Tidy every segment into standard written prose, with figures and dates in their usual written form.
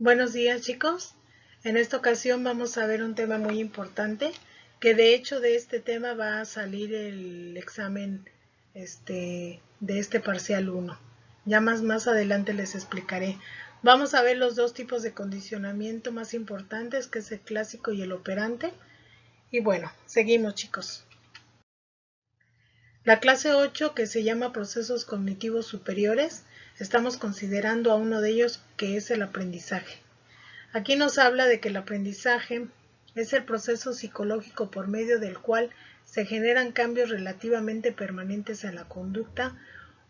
Buenos días, chicos. En esta ocasión vamos a ver un tema muy importante, que de hecho de este tema va a salir el examen de este parcial 1. Ya más adelante les explicaré. Vamos a ver los dos tipos de condicionamiento más importantes, que es el clásico y el operante. Y bueno, seguimos, chicos. La clase 8, que se llama procesos cognitivos superiores, estamos considerando a uno de ellos, que es el aprendizaje. Aquí nos habla de que el aprendizaje es el proceso psicológico por medio del cual se generan cambios relativamente permanentes en la conducta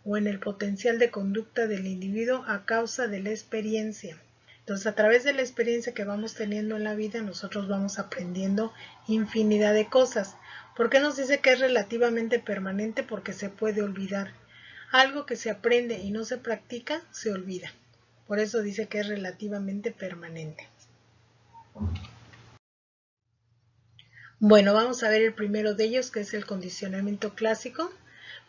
o en el potencial de conducta del individuo a causa de la experiencia. Entonces, a través de la experiencia que vamos teniendo en la vida, nosotros vamos aprendiendo infinidad de cosas. ¿Por qué nos dice que es relativamente permanente? Porque se puede olvidar. Algo que se aprende y no se practica, se olvida. Por eso dice que es relativamente permanente. Bueno, vamos a ver el primero de ellos, que es el condicionamiento clásico.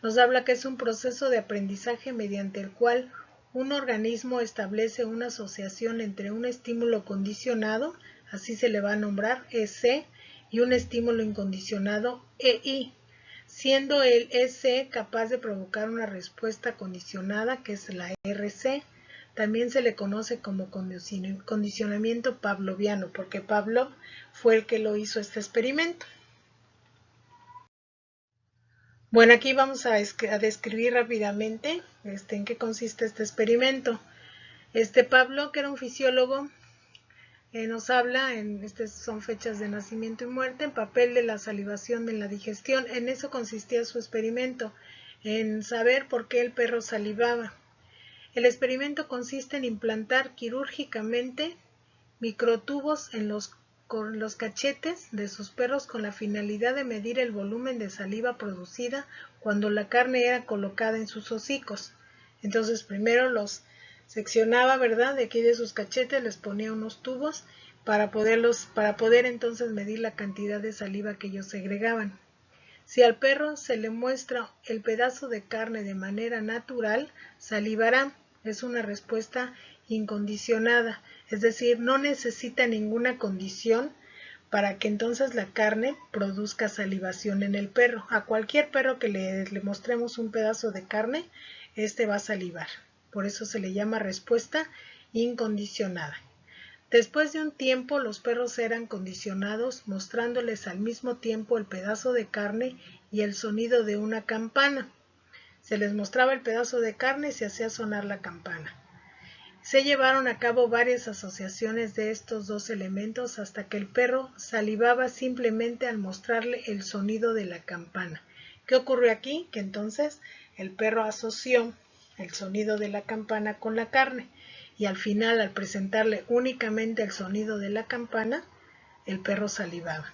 Nos habla que es un proceso de aprendizaje mediante el cual un organismo establece una asociación entre un estímulo condicionado, así se le va a nombrar EC, y un estímulo incondicionado EI, siendo el EC capaz de provocar una respuesta condicionada, que es la RC. También se le conoce como condicionamiento pavloviano, porque Pavlov fue el que lo hizo este experimento. Bueno, aquí vamos a describir rápidamente en qué consiste este experimento. Pablo, que era un fisiólogo, nos habla, estas son fechas de nacimiento y muerte, en papel de la salivación en la digestión. En eso consistía su experimento, en saber por qué el perro salivaba. El experimento consiste en implantar quirúrgicamente microtubos en los cachetes de sus perros con la finalidad de medir el volumen de saliva producida cuando la carne era colocada en sus hocicos. Entonces primero los seccionaba, ¿verdad? De aquí de sus cachetes les ponía unos tubos para poder entonces medir la cantidad de saliva que ellos segregaban. Si al perro se le muestra el pedazo de carne de manera natural, salivará. Es una respuesta incondicionada, es decir, no necesita ninguna condición para que entonces la carne produzca salivación en el perro. A cualquier perro que le mostremos un pedazo de carne, va a salivar. Por eso se le llama respuesta incondicionada. Después de un tiempo, los perros eran condicionados, mostrándoles al mismo tiempo el pedazo de carne y el sonido de una campana. Se les mostraba el pedazo de carne y se hacía sonar la campana. Se llevaron a cabo varias asociaciones de estos dos elementos hasta que el perro salivaba simplemente al mostrarle el sonido de la campana. ¿Qué ocurrió aquí? Que entonces el perro asoció el sonido de la campana con la carne y al final, al presentarle únicamente el sonido de la campana, el perro salivaba.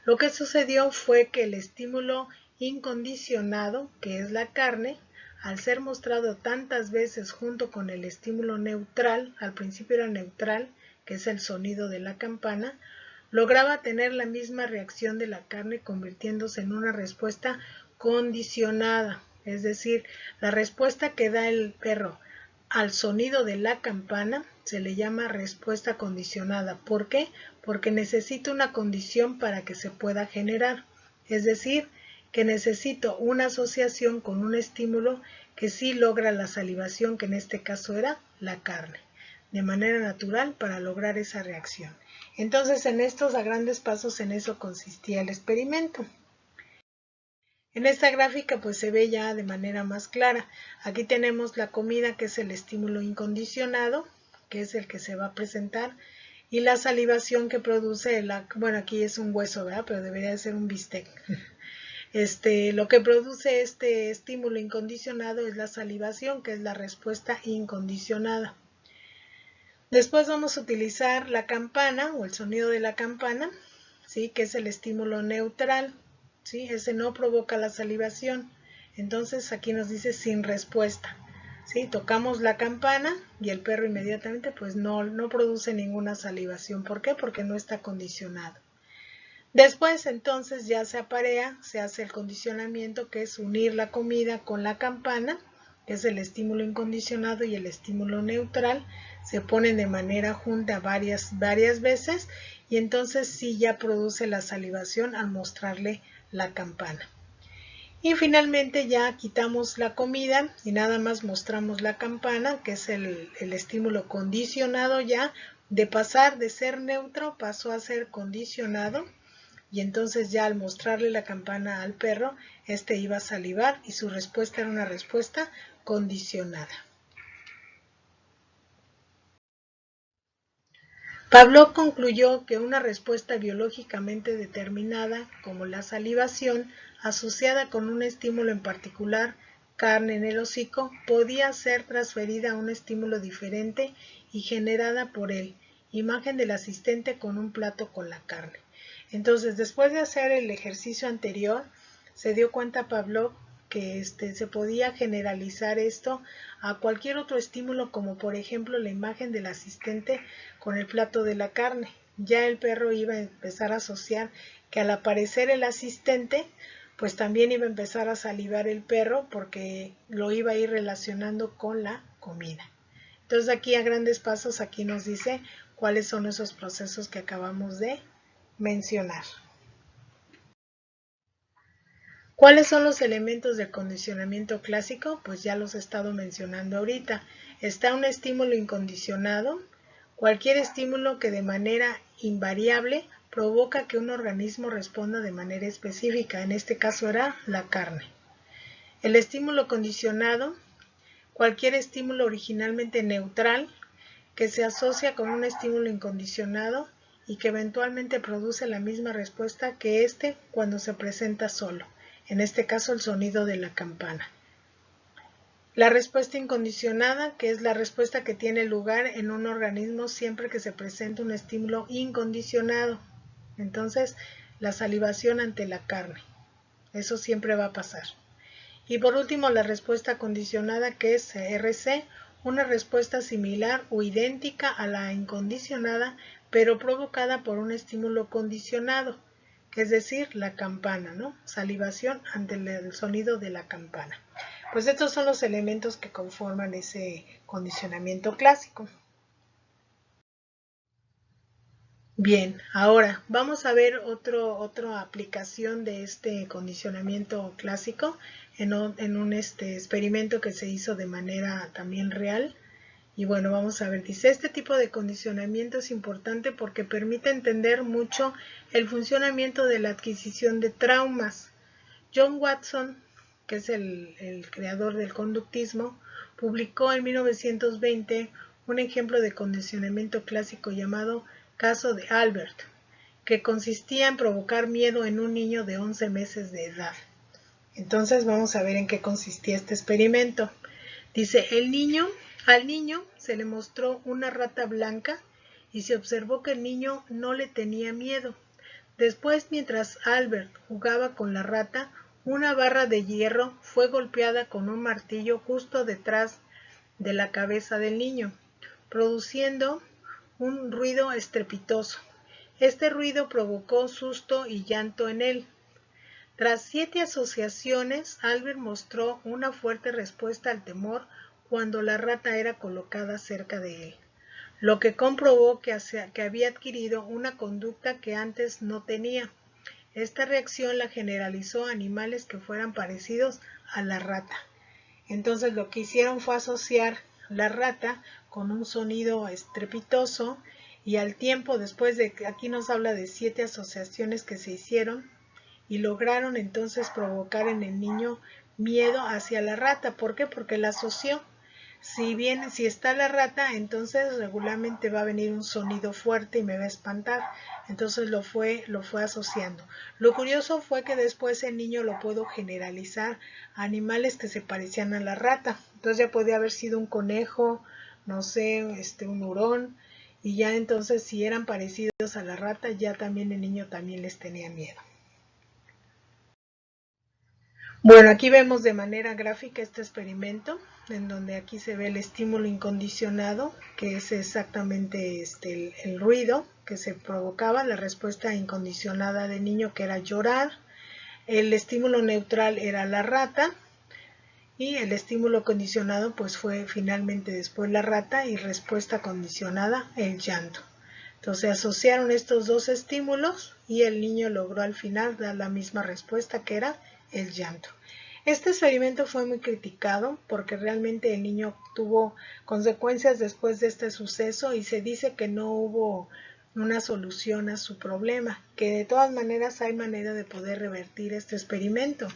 Lo que sucedió fue que el estímulo incondicionado, que es la carne, al ser mostrado tantas veces junto con el estímulo neutral, al principio era neutral, que es el sonido de la campana, lograba tener la misma reacción de la carne, convirtiéndose en una respuesta condicionada. Es decir, la respuesta que da el perro al sonido de la campana se le llama respuesta condicionada. ¿Por qué? Porque necesita una condición para que se pueda generar. Es decir, que necesito una asociación con un estímulo que sí logra la salivación, que en este caso era la carne, de manera natural para lograr esa reacción. Entonces, en estos a grandes pasos, en eso consistía el experimento. En esta gráfica pues se ve ya de manera más clara. Aquí tenemos la comida, que es el estímulo incondicionado, que es el que se va a presentar, y la salivación que produce, bueno, aquí es un hueso, ¿verdad? Pero debería de ser un bistec. Lo que produce este estímulo incondicionado es la salivación, que es la respuesta incondicionada. Después vamos a utilizar la campana o el sonido de la campana, ¿sí? Que es el estímulo neutral. ¿Sí? Ese no provoca la salivación. Entonces aquí nos dice sin respuesta. ¿Sí? Tocamos la campana y el perro inmediatamente pues no produce ninguna salivación. ¿Por qué? Porque no está condicionado. Después entonces ya se aparea, se hace el condicionamiento, que es unir la comida con la campana, que es el estímulo incondicionado y el estímulo neutral, se ponen de manera junta varias veces y entonces sí ya produce la salivación al mostrarle la campana. Y finalmente ya quitamos la comida y nada más mostramos la campana, que es el estímulo condicionado ya. De pasar de ser neutro pasó a ser condicionado y entonces ya al mostrarle la campana al perro, este iba a salivar y su respuesta era una respuesta condicionada. Pavlov concluyó que una respuesta biológicamente determinada, como la salivación, asociada con un estímulo en particular, carne en el hocico, podía ser transferida a un estímulo diferente y generada por él, imagen del asistente con un plato con la carne. Entonces, después de hacer el ejercicio anterior, se dio cuenta Pavlov que se podía generalizar esto a cualquier otro estímulo, como por ejemplo la imagen del asistente con el plato de la carne. Ya el perro iba a empezar a asociar que al aparecer el asistente, pues también iba a empezar a salivar el perro porque lo iba a ir relacionando con la comida. Entonces aquí a grandes pasos aquí nos dice cuáles son esos procesos que acabamos de mencionar. ¿Cuáles son los elementos del condicionamiento clásico? Pues ya los he estado mencionando ahorita. Está un estímulo incondicionado, cualquier estímulo que de manera invariable provoca que un organismo responda de manera específica. En este caso era la carne. El estímulo condicionado, cualquier estímulo originalmente neutral que se asocia con un estímulo incondicionado y que eventualmente produce la misma respuesta que cuando se presenta solo. En este caso el sonido de la campana. La respuesta incondicionada, que es la respuesta que tiene lugar en un organismo siempre que se presenta un estímulo incondicionado. Entonces, la salivación ante la carne. Eso siempre va a pasar. Y por último, la respuesta condicionada, que es RC, una respuesta similar o idéntica a la incondicionada, pero provocada por un estímulo condicionado, que es decir, la campana, ¿no? Salivación ante el sonido de la campana. Pues estos son los elementos que conforman ese condicionamiento clásico. Bien, ahora vamos a ver otra aplicación de este condicionamiento clásico en un experimento que se hizo de manera también real. Y bueno, vamos a ver, dice, este tipo de condicionamiento es importante porque permite entender mucho el funcionamiento de la adquisición de traumas. John Watson, que es el creador del conductismo, publicó en 1920 un ejemplo de condicionamiento clásico llamado caso de Albert, que consistía en provocar miedo en un niño de 11 meses de edad. Entonces vamos a ver en qué consistía este experimento. Dice, al niño se le mostró una rata blanca y se observó que el niño no le tenía miedo. Después, mientras Albert jugaba con la rata, una barra de hierro fue golpeada con un martillo justo detrás de la cabeza del niño, produciendo un ruido estrepitoso. Este ruido provocó susto y llanto en él. Tras 7 asociaciones, Albert mostró una fuerte respuesta al temor cuando la rata era colocada cerca de él, lo que comprobó que había adquirido una conducta que antes no tenía. Esta reacción la generalizó a animales que fueran parecidos a la rata. Entonces lo que hicieron fue asociar la rata con un sonido estrepitoso y al tiempo, después de que aquí nos habla de 7 asociaciones que se hicieron, y lograron entonces provocar en el niño miedo hacia la rata. ¿Por qué? Porque la asoció. Si está la rata, entonces regularmente va a venir un sonido fuerte y me va a espantar. Entonces lo fue asociando. Lo curioso fue que después el niño lo pudo generalizar a animales que se parecían a la rata. Entonces ya podía haber sido un conejo, no sé, un hurón, y ya entonces si eran parecidos a la rata, ya también el niño también les tenía miedo. Bueno, aquí vemos de manera gráfica este experimento, en donde aquí se ve el estímulo incondicionado, que es exactamente el ruido que se provocaba, la respuesta incondicionada del niño, que era llorar. El estímulo neutral era la rata, y el estímulo condicionado pues fue finalmente después la rata y respuesta condicionada el llanto. Entonces asociaron estos dos estímulos y el niño logró al final dar la misma respuesta, que era el llanto. Este experimento fue muy criticado porque realmente el niño tuvo consecuencias después de este suceso y se dice que no hubo una solución a su problema, que de todas maneras hay manera de poder revertir este experimento.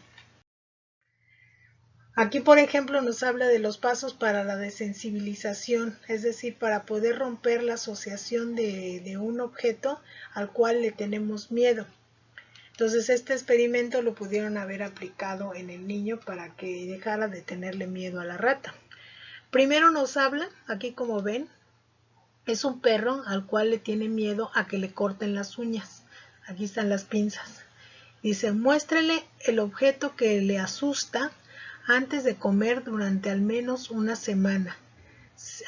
Aquí, por ejemplo, nos habla de los pasos para la desensibilización, es decir, para poder romper la asociación de un objeto al cual le tenemos miedo. Entonces, este experimento lo pudieron haber aplicado en el niño para que dejara de tenerle miedo a la rata. Primero nos habla, aquí como ven, es un perro al cual le tiene miedo a que le corten las uñas. Aquí están las pinzas. Dice, muéstrele el objeto que le asusta antes de comer durante al menos una semana.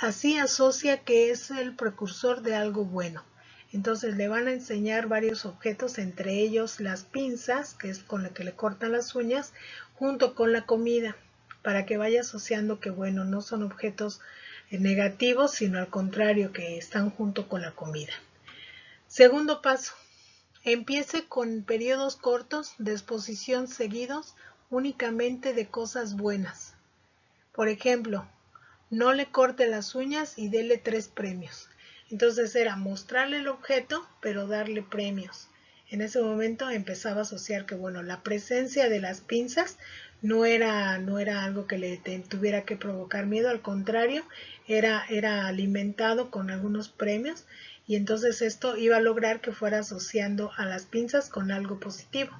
Así asocia que es el precursor de algo bueno. Entonces le van a enseñar varios objetos, entre ellos las pinzas, que es con la que le cortan las uñas, junto con la comida, para que vaya asociando que, bueno, no son objetos negativos, sino al contrario, que están junto con la comida. Segundo paso, empiece con periodos cortos de exposición seguidos únicamente de cosas buenas. Por ejemplo, no le corte las uñas y dele 3 premios. Entonces era mostrarle el objeto, pero darle premios. En ese momento empezaba a asociar que, bueno, la presencia de las pinzas no era algo que le tuviera que provocar miedo, al contrario, era alimentado con algunos premios, y entonces esto iba a lograr que fuera asociando a las pinzas con algo positivo.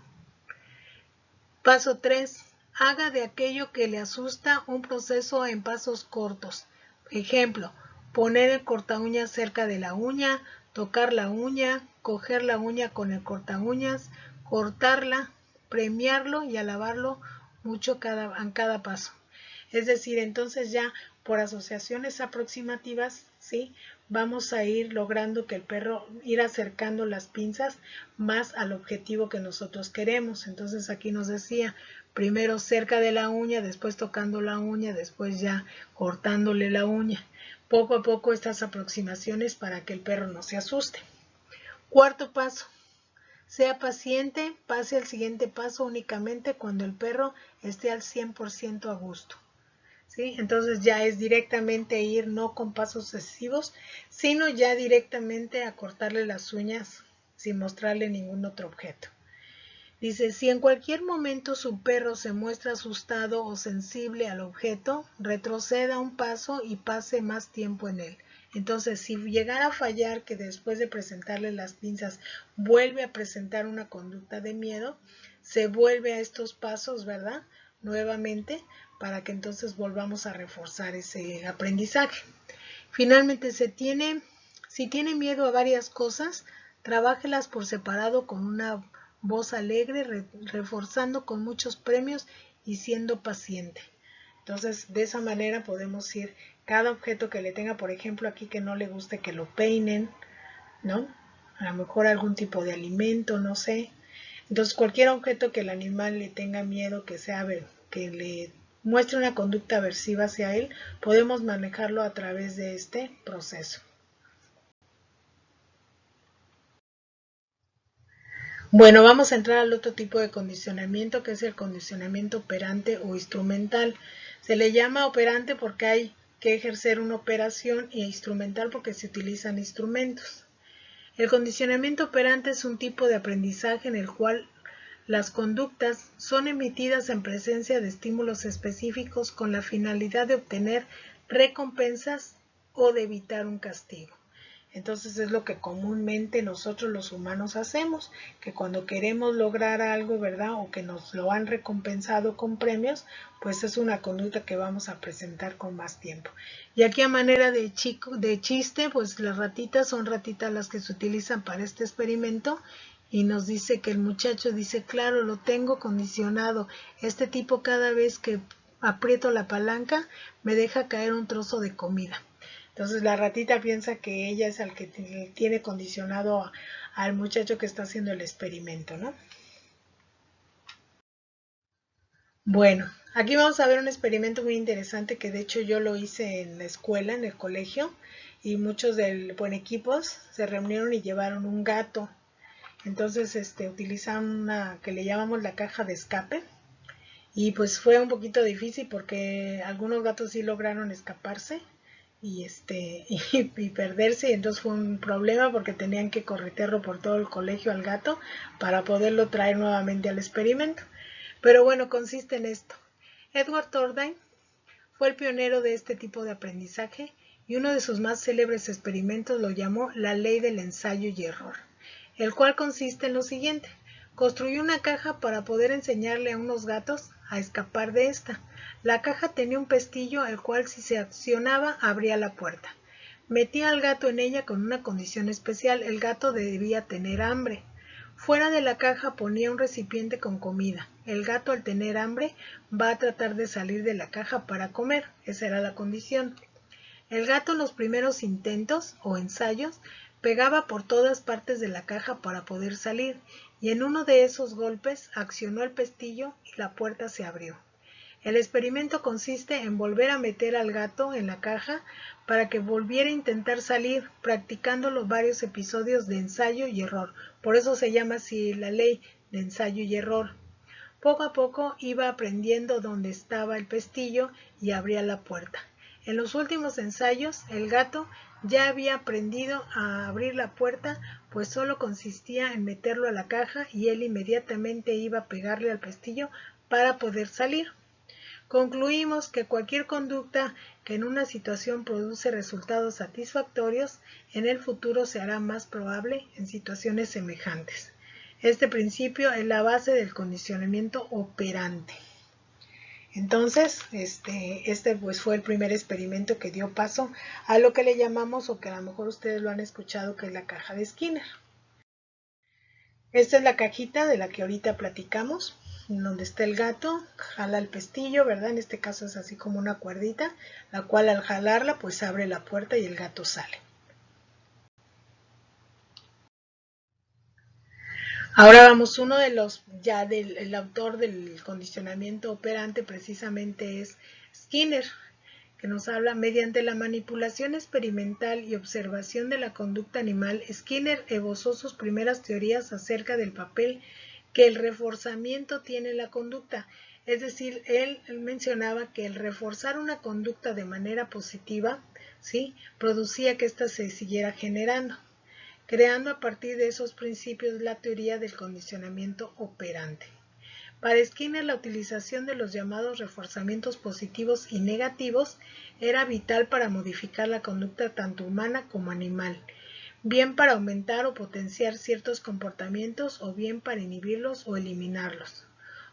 Paso 3. Haga de aquello que le asusta un proceso en pasos cortos. Ejemplo, poner el cortaúñas cerca de la uña, tocar la uña, coger la uña con el cortaúñas, cortarla, premiarlo y alabarlo mucho en cada paso. Es decir, entonces ya por asociaciones aproximativas, ¿sí?, vamos a ir logrando que el perro ir acercando las pinzas más al objetivo que nosotros queremos. Entonces aquí nos decía, primero cerca de la uña, después tocando la uña, después ya cortándole la uña. Poco a poco estas aproximaciones para que el perro no se asuste. Cuarto paso, sea paciente, pase al siguiente paso únicamente cuando el perro esté al 100% a gusto. ¿Sí? Entonces ya es directamente ir no con pasos excesivos, sino ya directamente a cortarle las uñas sin mostrarle ningún otro objeto. Dice, si en cualquier momento su perro se muestra asustado o sensible al objeto, retroceda un paso y pase más tiempo en él. Entonces, si llegara a fallar que después de presentarle las pinzas vuelve a presentar una conducta de miedo, se vuelve a estos pasos, ¿verdad?, nuevamente, para que entonces volvamos a reforzar ese aprendizaje. Finalmente, si tiene miedo a varias cosas, trabájelas por separado con una voz alegre, reforzando con muchos premios y siendo paciente. Entonces, de esa manera podemos ir, cada objeto que le tenga, por ejemplo, aquí que no le guste que lo peinen, ¿no? A lo mejor algún tipo de alimento, no sé. Entonces, cualquier objeto que el animal le tenga miedo, que le muestre una conducta aversiva hacia él, podemos manejarlo a través de este proceso. Bueno, vamos a entrar al otro tipo de condicionamiento, que es el condicionamiento operante o instrumental. Se le llama operante porque hay que ejercer una operación, y instrumental porque se utilizan instrumentos. El condicionamiento operante es un tipo de aprendizaje en el cual las conductas son emitidas en presencia de estímulos específicos con la finalidad de obtener recompensas o de evitar un castigo. Entonces es lo que comúnmente nosotros los humanos hacemos, que cuando queremos lograr algo, ¿verdad?, o que nos lo han recompensado con premios, pues es una conducta que vamos a presentar con más tiempo. Y aquí a manera de chiste, pues las ratitas son ratitas las que se utilizan para este experimento, y nos dice que el muchacho dice, claro, lo tengo condicionado, este tipo cada vez que aprieto la palanca me deja caer un trozo de comida. Entonces la ratita piensa que ella es el que tiene condicionado al muchacho que está haciendo el experimento, ¿no? Bueno, aquí vamos a ver un experimento muy interesante que de hecho yo lo hice en la escuela, en el colegio, y muchos del buen equipos se reunieron y llevaron un gato. Entonces, utilizaron una que le llamamos la caja de escape. Y pues fue un poquito difícil porque algunos gatos sí lograron escaparse y y perderse, y entonces fue un problema porque tenían que corretearlo por todo el colegio al gato para poderlo traer nuevamente al experimento. Pero bueno, consiste en esto. Edward Thorndike fue el pionero de este tipo de aprendizaje y uno de sus más célebres experimentos lo llamó la ley del ensayo y error, el cual consiste en lo siguiente. Construyó una caja para poder enseñarle a unos gatos a escapar de esta. La caja tenía un pestillo el cual si se accionaba abría la puerta. Metía al gato en ella con una condición especial, el gato debía tener hambre. Fuera de la caja ponía un recipiente con comida. El gato al tener hambre va a tratar de salir de la caja para comer, esa era la condición. El gato en los primeros intentos o ensayos pegaba por todas partes de la caja para poder salir, y en uno de esos golpes accionó el pestillo y la puerta se abrió. El experimento consiste en volver a meter al gato en la caja para que volviera a intentar salir, practicando los varios episodios de ensayo y error. Por eso se llama así la ley de ensayo y error. Poco a poco iba aprendiendo dónde estaba el pestillo y abría la puerta. En los últimos ensayos, el gato ya había aprendido a abrir la puerta, pues solo consistía en meterlo a la caja y él inmediatamente iba a pegarle al pestillo para poder salir. Concluimos que cualquier conducta que en una situación produce resultados satisfactorios, en el futuro se hará más probable en situaciones semejantes. Este principio es la base del condicionamiento operante. Entonces, pues fue el primer experimento que dio paso a lo que le llamamos, o que a lo mejor ustedes lo han escuchado, que es la caja de Skinner. Esta es la cajita de la que ahorita platicamos, donde está el gato, jala el pestillo, ¿verdad? En este caso es así como una cuerdita, la cual al jalarla pues abre la puerta y el gato sale. Ahora vamos, uno de los, ya el autor del condicionamiento operante precisamente es Skinner, que nos habla: mediante la manipulación experimental y observación de la conducta animal, Skinner esbozó sus primeras teorías acerca del papel que el reforzamiento tiene en la conducta. Es decir, él mencionaba que el reforzar una conducta de manera positiva, ¿sí?, producía que ésta se siguiera generando, creando a partir de esos principios la teoría del condicionamiento operante. Para Skinner, la utilización de los llamados reforzamientos positivos y negativos era vital para modificar la conducta tanto humana como animal, bien para aumentar o potenciar ciertos comportamientos o bien para inhibirlos o eliminarlos.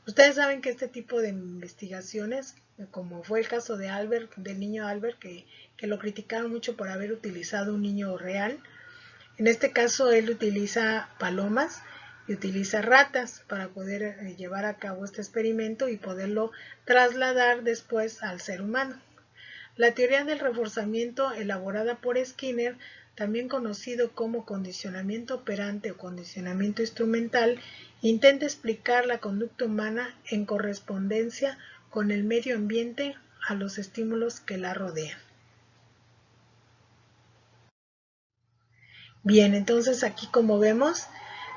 Ustedes saben que este tipo de investigaciones, como fue el caso de Albert, del niño Albert, que lo criticaron mucho por haber utilizado un niño real, en este caso él utiliza palomas y utiliza ratas para poder llevar a cabo este experimento y poderlo trasladar después al ser humano. La teoría del reforzamiento, elaborada por Skinner, también conocido como condicionamiento operante o condicionamiento instrumental, intenta explicar la conducta humana en correspondencia con el medio ambiente a los estímulos que la rodean. Bien, entonces aquí, como vemos,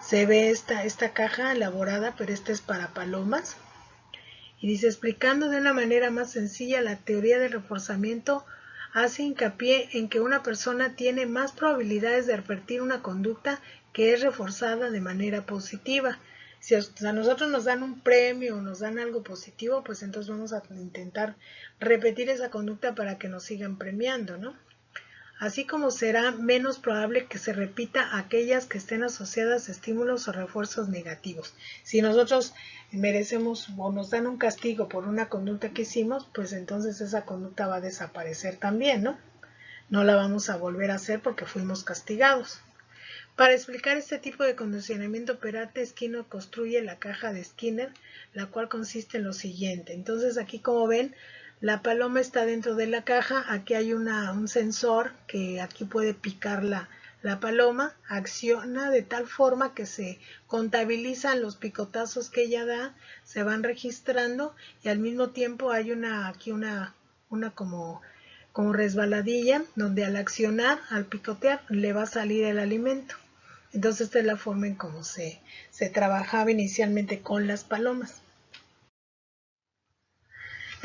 se ve esta caja elaborada, pero esta es para palomas. Y dice: explicando de una manera más sencilla, la teoría del reforzamiento hace hincapié en que una persona tiene más probabilidades de repetir una conducta que es reforzada de manera positiva. Si a nosotros nos dan un premio o nos dan algo positivo, pues entonces vamos a intentar repetir esa conducta para que nos sigan premiando, ¿no? Así como será menos probable que se repita aquellas que estén asociadas a estímulos o refuerzos negativos. Si nosotros merecemos o nos dan un castigo por una conducta que hicimos, pues entonces esa conducta va a desaparecer también, ¿no? No la vamos a volver a hacer porque fuimos castigados. Para explicar este tipo de condicionamiento operante, Skinner construye la caja de Skinner, la cual consiste en lo siguiente. Entonces aquí, como ven, la paloma está dentro de la caja. Aquí hay un sensor que aquí puede picar La paloma acciona de tal forma que se contabilizan los picotazos que ella da, se van registrando y al mismo tiempo hay aquí una como resbaladilla donde al accionar, al picotear, le va a salir el alimento. Entonces esta es la forma en cómo se trabajaba inicialmente con las palomas.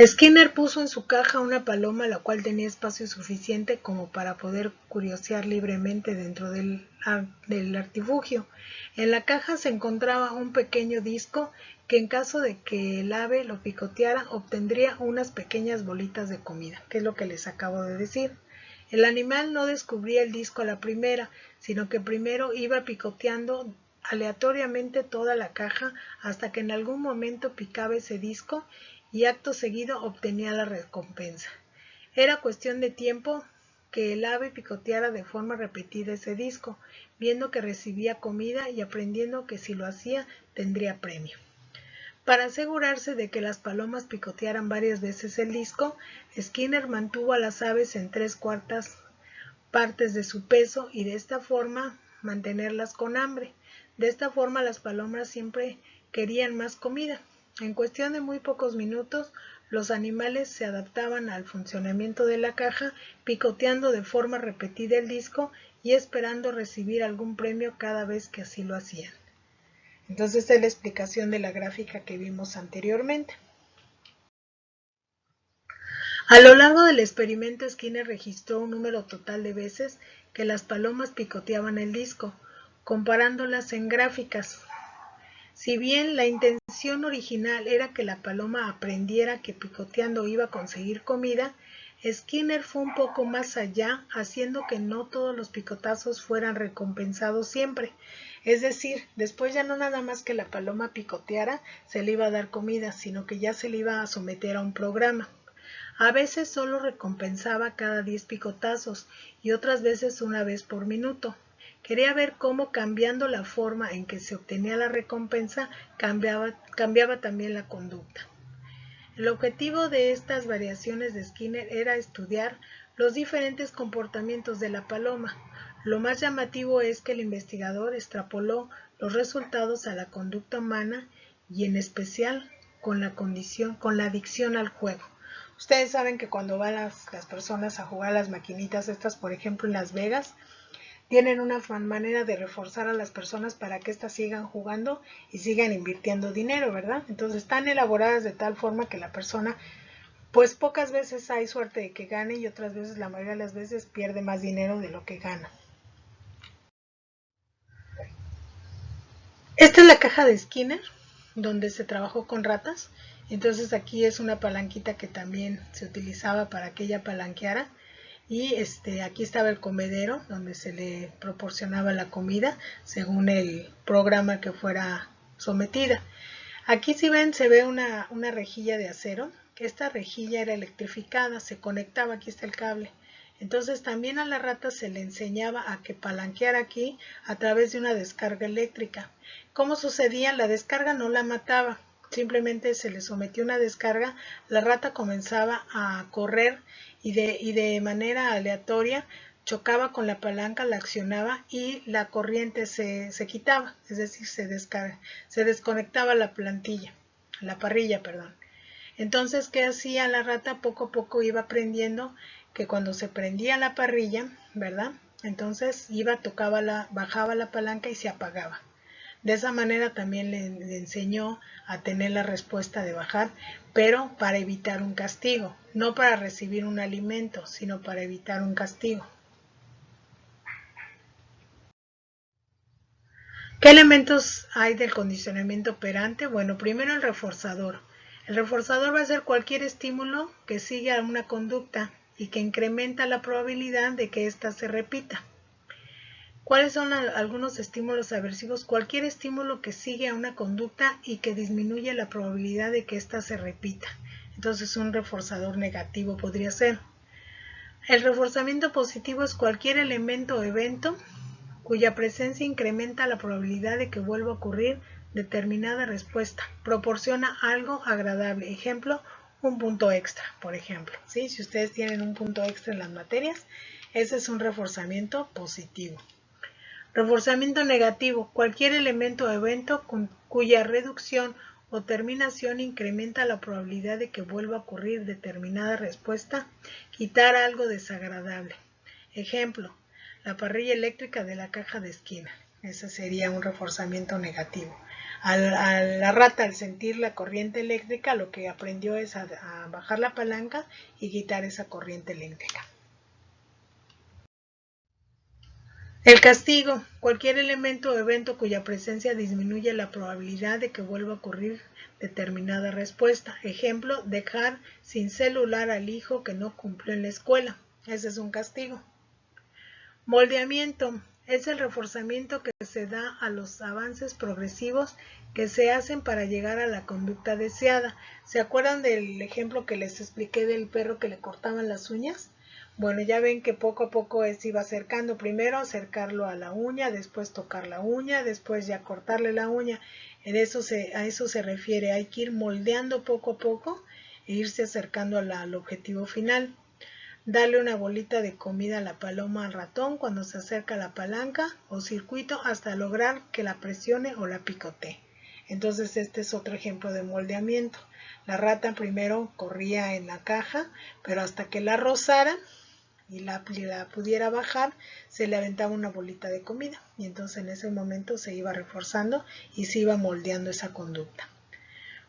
Skinner puso en su caja una paloma la cual tenía espacio suficiente como para poder curiosear libremente dentro del artilugio. En la caja se encontraba un pequeño disco que en caso de que el ave lo picoteara obtendría unas pequeñas bolitas de comida, que es lo que les acabo de decir. El animal no descubría el disco a la primera, sino que primero iba picoteando aleatoriamente toda la caja hasta que en algún momento picaba ese disco y acto seguido obtenía la recompensa. Era cuestión de tiempo que el ave picoteara de forma repetida ese disco, viendo que recibía comida y aprendiendo que si lo hacía tendría premio. Para asegurarse de que las palomas picotearan varias veces el disco, Skinner mantuvo a las aves en 3/4 partes de su peso y de esta forma mantenerlas con hambre. De esta forma las palomas siempre querían más comida. En cuestión de muy pocos minutos, los animales se adaptaban al funcionamiento de la caja, picoteando de forma repetida el disco y esperando recibir algún premio cada vez que así lo hacían. Entonces, esta es la explicación de la gráfica que vimos anteriormente. A lo largo del experimento, Skinner registró un número total de veces que las palomas picoteaban el disco, comparándolas en gráficas. Si bien la intención original era que la paloma aprendiera que picoteando iba a conseguir comida, Skinner fue un poco más allá, haciendo que no todos los picotazos fueran recompensados siempre. Es decir, después ya no nada más que la paloma picoteara se le iba a dar comida, sino que ya se le iba a someter a un programa. A veces solo recompensaba cada 10 picotazos y otras veces una vez por minuto. Quería ver cómo cambiando la forma en que se obtenía la recompensa cambiaba también la conducta. El objetivo de estas variaciones de Skinner era estudiar los diferentes comportamientos de la paloma. Lo más llamativo es que el investigador extrapoló los resultados a la conducta humana y en especial con la adicción al juego. Ustedes saben que cuando van las personas a jugar a las maquinitas estas, por ejemplo en Las Vegas, tienen una manera de reforzar a las personas para que éstas sigan jugando y sigan invirtiendo dinero, ¿verdad? Entonces están elaboradas de tal forma que la persona, pues pocas veces hay suerte de que gane y otras veces, la mayoría de las veces, pierde más dinero de lo que gana. Esta es la caja de Skinner, donde se trabajó con ratas. Entonces aquí es una palanquita que también se utilizaba para que ella palanqueara. Y aquí estaba el comedero donde se le proporcionaba la comida según el programa que fuera sometida. Aquí si ven se ve una rejilla de acero. Esta rejilla era electrificada, se conectaba, aquí está el cable. Entonces también a la rata se le enseñaba a que palanqueara aquí a través de una descarga eléctrica. ¿Cómo sucedía? La descarga no la mataba, simplemente se le sometió una descarga, la rata comenzaba a correr y de manera aleatoria chocaba con la palanca, la accionaba y la corriente se quitaba, es decir, se desconectaba la parrilla, perdón. Entonces, ¿qué hacía la rata? Poco a poco iba aprendiendo que cuando se prendía la parrilla, ¿verdad? Entonces bajaba la palanca y se apagaba. De esa manera también le enseñó a tener la respuesta de bajar, pero para evitar un castigo, no para recibir un alimento, sino para evitar un castigo. ¿Qué elementos hay del condicionamiento operante? Bueno, primero el reforzador. El reforzador va a ser cualquier estímulo que siga una conducta y que incrementa la probabilidad de que ésta se repita. ¿Cuáles son algunos estímulos aversivos? Cualquier estímulo que sigue a una conducta y que disminuye la probabilidad de que ésta se repita. Entonces un reforzador negativo podría ser. El reforzamiento positivo es cualquier elemento o evento cuya presencia incrementa la probabilidad de que vuelva a ocurrir determinada respuesta. Proporciona algo agradable. Ejemplo, un punto extra, por ejemplo. ¿Sí? Si ustedes tienen un punto extra en las materias, ese es un reforzamiento positivo. Reforzamiento negativo. Cualquier elemento o evento cuya reducción o terminación incrementa la probabilidad de que vuelva a ocurrir determinada respuesta. Quitar algo desagradable. Ejemplo, la parrilla eléctrica de la caja de esquina. Ese sería un reforzamiento negativo. A la rata, al sentir la corriente eléctrica, lo que aprendió es a bajar la palanca y quitar esa corriente eléctrica. El castigo. Cualquier elemento o evento cuya presencia disminuye la probabilidad de que vuelva a ocurrir determinada respuesta. Ejemplo, dejar sin celular al hijo que no cumplió en la escuela. Ese es un castigo. Moldeamiento. Es el reforzamiento que se da a los avances progresivos que se hacen para llegar a la conducta deseada. ¿Se acuerdan del ejemplo que les expliqué del perro que le cortaban las uñas? Bueno, ya ven que poco a poco se iba acercando. Primero acercarlo a la uña, después tocar la uña, después ya cortarle la uña. A eso se refiere. Hay que ir moldeando poco a poco e irse acercando al objetivo final. Darle una bolita de comida a la paloma al ratón cuando se acerca a la palanca o circuito hasta lograr que la presione o la picotee. Entonces este es otro ejemplo de moldeamiento. La rata primero corría en la caja, pero hasta que la rozara y la pudiera bajar, se le aventaba una bolita de comida. Y entonces en ese momento se iba reforzando y se iba moldeando esa conducta.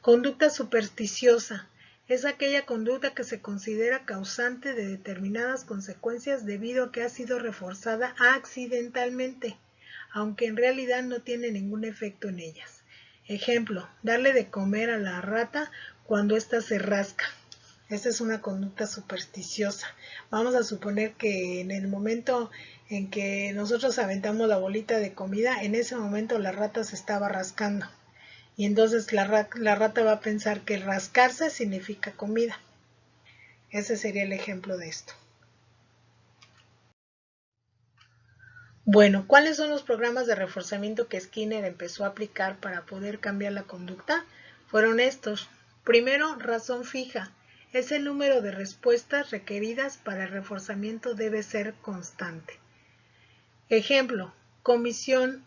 Conducta supersticiosa. Es aquella conducta que se considera causante de determinadas consecuencias debido a que ha sido reforzada accidentalmente, aunque en realidad no tiene ningún efecto en ellas. Ejemplo, darle de comer a la rata cuando ésta se rasca. Esta es una conducta supersticiosa. Vamos a suponer que en el momento en que nosotros aventamos la bolita de comida, en ese momento la rata se estaba rascando. Y entonces la rata va a pensar que rascarse significa comida. Ese sería el ejemplo de esto. Bueno, ¿cuáles son los programas de reforzamiento que Skinner empezó a aplicar para poder cambiar la conducta? Fueron estos. Primero, razón fija. Es el número de respuestas requeridas para el reforzamiento debe ser constante. Ejemplo, comisión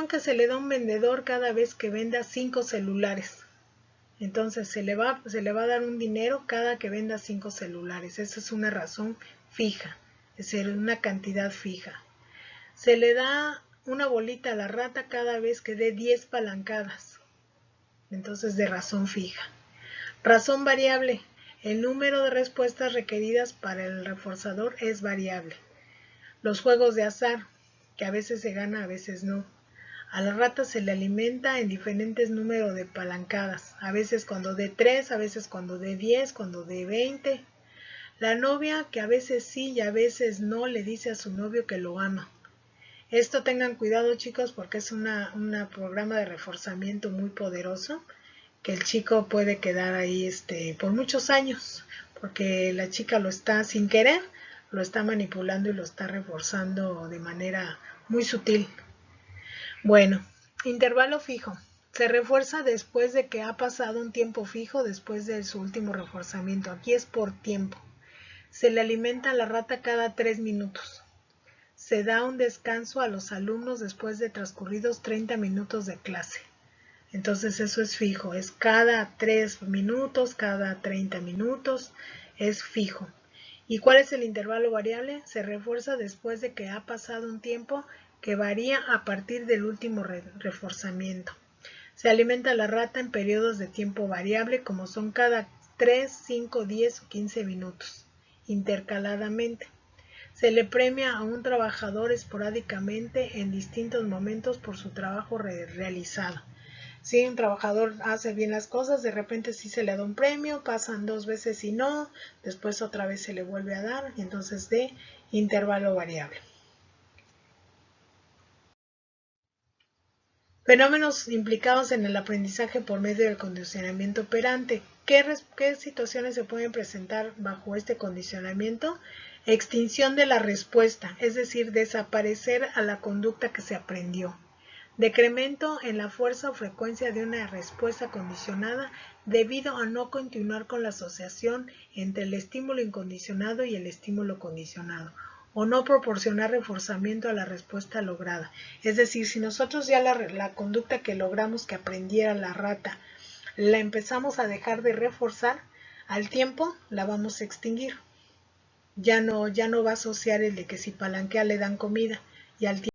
que se le da a un vendedor cada vez que venda 5 celulares. Entonces se le va a dar un dinero cada que venda 5 celulares. Esa es una razón fija, es decir, una cantidad fija. Se le da una bolita a la rata cada vez que dé 10 palancadas. Entonces de razón fija. Razón variable. El número de respuestas requeridas para el reforzador es variable. Los juegos de azar, que a veces se gana, a veces no. A la rata se le alimenta en diferentes números de palancadas, a veces cuando dé 3, a veces cuando dé 10, cuando dé 20. La novia, que a veces sí y a veces no, le dice a su novio que lo ama. Esto tengan cuidado, chicos, porque es un programa de reforzamiento muy poderoso, que el chico puede quedar ahí por muchos años, porque la chica lo está sin querer, lo está manipulando y lo está reforzando de manera muy sutil. Bueno, intervalo fijo. Se refuerza después de que ha pasado un tiempo fijo después de su último reforzamiento. Aquí es por tiempo. Se le alimenta a la rata cada 3 minutos. Se da un descanso a los alumnos después de transcurridos 30 minutos de clase. Entonces eso es fijo. Es cada 3 minutos, cada 30 minutos. Es fijo. ¿Y cuál es el intervalo variable? Se refuerza después de que ha pasado un tiempo que varía a partir del último reforzamiento. Se alimenta la rata en periodos de tiempo variable como son cada 3, 5, 10 o 15 minutos, intercaladamente. Se le premia a un trabajador esporádicamente en distintos momentos por su trabajo realizado. Si un trabajador hace bien las cosas, de repente sí se le da un premio, pasan 2 veces y no, después otra vez se le vuelve a dar, y entonces de intervalo variable. Fenómenos implicados en el aprendizaje por medio del condicionamiento operante. ¿Qué situaciones se pueden presentar bajo este condicionamiento? Extinción de la respuesta, es decir, desaparecer a la conducta que se aprendió. Decremento en la fuerza o frecuencia de una respuesta condicionada debido a no continuar con la asociación entre el estímulo incondicionado y el estímulo condicionado. o no proporcionar reforzamiento a la respuesta lograda. Es decir, si nosotros ya la conducta que logramos que aprendiera la rata, la empezamos a dejar de reforzar, al tiempo la vamos a extinguir. Ya no va a asociar el de que si palanquea le dan comida, y al tiempo